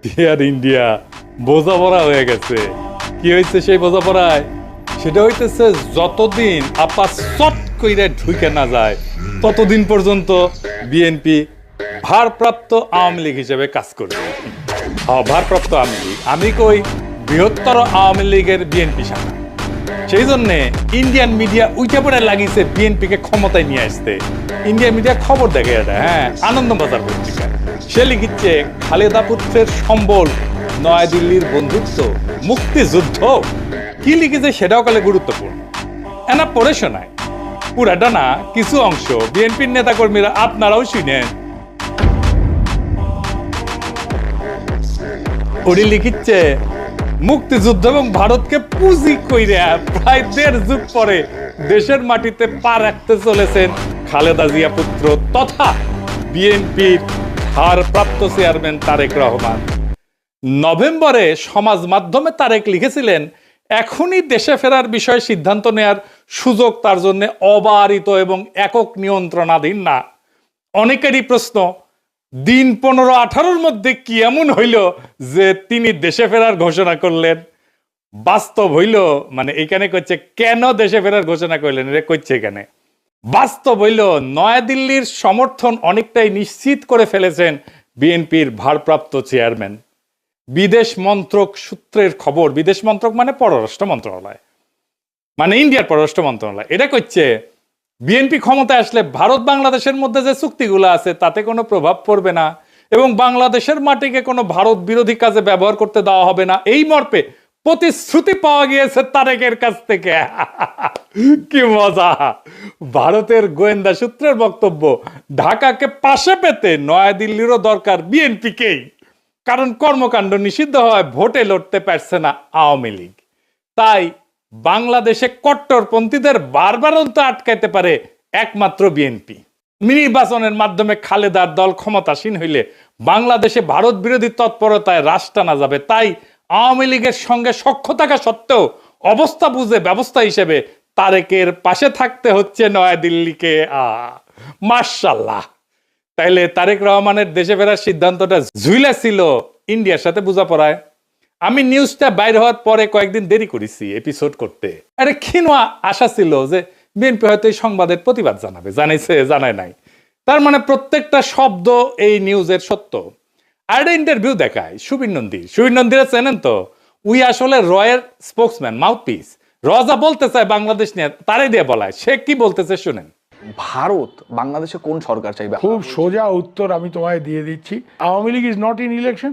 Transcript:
Deer India বোঝাপড়া হয়ে গেছে। কি হয়েছে সেই বোঝাপড়ায়? সেটা হইতেছে যতদিন আপা চট কইরে ঢুকে না যায় ততদিন পর্যন্ত বিএনপি ভারপ্রাপ্ত আওয়ামী লীগ হিসেবে কাজ করবে। ভারপ্রাপ্ত আওয়ামী লীগ, আমি কই বৃহত্তর আওয়ামী লীগের বিএনপি শাখা। সেই জন্যে ইন্ডিয়ান মিডিয়া উইটা পড়ে লাগিয়েছে বিএনপিকে ক্ষমতায় নিয়ে আসতে। ইন্ডিয়ান মিডিয়া খবর দেখে এটা, হ্যাঁ, আনন্দবাজার পত্রিকা। সে লিখিচ্ছে খালেদা পুত্রের সম্বল, নয়াদিল্লির বন্ধুত্ব, মুক্তিযুদ্ধ। কি লিখেছে সেটাও কালে গুরুত্বপূর্ণ। এনা পড়ে শোনায়, পুরাটা না, কিছু অংশ। বিএনপির নেতাকর্মীরা আপনারাও শুনেন। ওটি লিখিচ্ছে মুক্তিযুদ্ধ এবং ভারতকে পুঁজি কইরা প্রায় 1.5 যুগ পরে দেশের মাটিতে পা রাখতে চলেছেন খালেদা জিয়া পুত্র তথা বিএনপির ভারপ্রাপ্ত চেয়ারম্যান তারেক রহমান। নভেম্বরে সমাজ মাধ্যমে তারেক লিখেছিলেন, এখনই দেশে ফেরার বিষয়ে সিদ্ধান্ত নেয়ার সুযোগ তার জন্য অবারিত এবং একক নিয়ন্ত্রণাধীন না। অনেকেরই প্রশ্ন, দিন 15-18 মধ্যে কি এমন হইল যে তিনি দেশে ফেরার ঘোষণা করলেন? বাস্তব হইল, মানে এখানে কইছে কেন দেশে ফেরার ঘোষণা করলেন, এটা কইছে এখানে। বাস্তব হইল নয়াদিল্লির সমর্থন অনেকটাই নিশ্চিত করে ফেলেছেন বিএনপির ভারপ্রাপ্ত চেয়ারম্যান। বিদেশ মন্ত্রক সূত্রের খবর, বিদেশ মন্ত্রক মানে পররাষ্ট্র মন্ত্রণালয়, মানে ইন্ডিয়ার পররাষ্ট্র মন্ত্রণালয়, এটা কইছে বিএনপি ক্ষমতায় আসলে ভারত বাংলাদেশের মধ্যে যে চুক্তিগুলো আছে তাতে কোনো প্রভাব পড়বে না এবং বাংলাদেশের মাটিকে কোনো ভারত বিরোধী কাজে ব্যবহার করতে দেওয়া হবে না, এই মর্মে প্রতিশ্রুতি পাওয়া গিয়েছে তারেকের কাছ থেকে। কি মজা! ভারতের গোয়েন্দা সূত্রের বক্তব্য, ঢাকাকে পাশে পেতে নয়াদিল্লিরও দরকার বিএনপিকেই, কারণ কর্মকাণ্ড নিষিদ্ধ হয়, ভোটে লড়তে পারছে না আওয়ামী লীগ। তাই বাংলাদেশে কট্টরপন্থীদের বারবারন্ত আটকাইতে পারে একমাত্র বিএনপি। নির্বাচনের মাধ্যমে খালেদার দল ক্ষমতাসীন হইলে বাংলাদেশে ভারত বিরোধী তৎপরতায় রাশ টানা যাবে। তাই আওয়ামী লীগের সঙ্গে সখ্য থাকা সত্ত্বেও অবস্থা বুঝে ব্যবস্থা হিসেবে তারেকের পাশে থাকতে হচ্ছে নয়াদিল্লিকে। মাশাআল্লাহ! তাইলে তারেক রহমানের দেশে ফেরার সিদ্ধান্তটা ঝুইলা ছিল ইন্ডিয়ার সাথে বোঝাপড়ায়। আমি নিউজটা বাইর হওয়ার পরে কয়েকদিন দেরি করেছি এপিসোড করতে। আরে ক্ষীণা আশা ছিল যে বিএনপি হয়তো এই সংবাদের প্রতিবাদ জানাবে, জানাইছে, জানায় নাই। তার মানে প্রত্যেকটা শব্দ এই নিউজের সত্য। আর একটা ইন্টারভিউ দেখায় সুবীর নন্দীরা চেনেন তো? উই আসলে রয়ের স্পোক্সম্যান, মাউথপিস। রজা বলতে চায় বাংলাদেশ নিয়ে, তারে দিয়ে বলায়। সে কি বলতেছে শুনেন। ভারত বাংলাদেশে কোন সরকার চাইবে? খুব সোজা উত্তর আমি তোমায় দিয়ে দিচ্ছি। Awami League is not in election,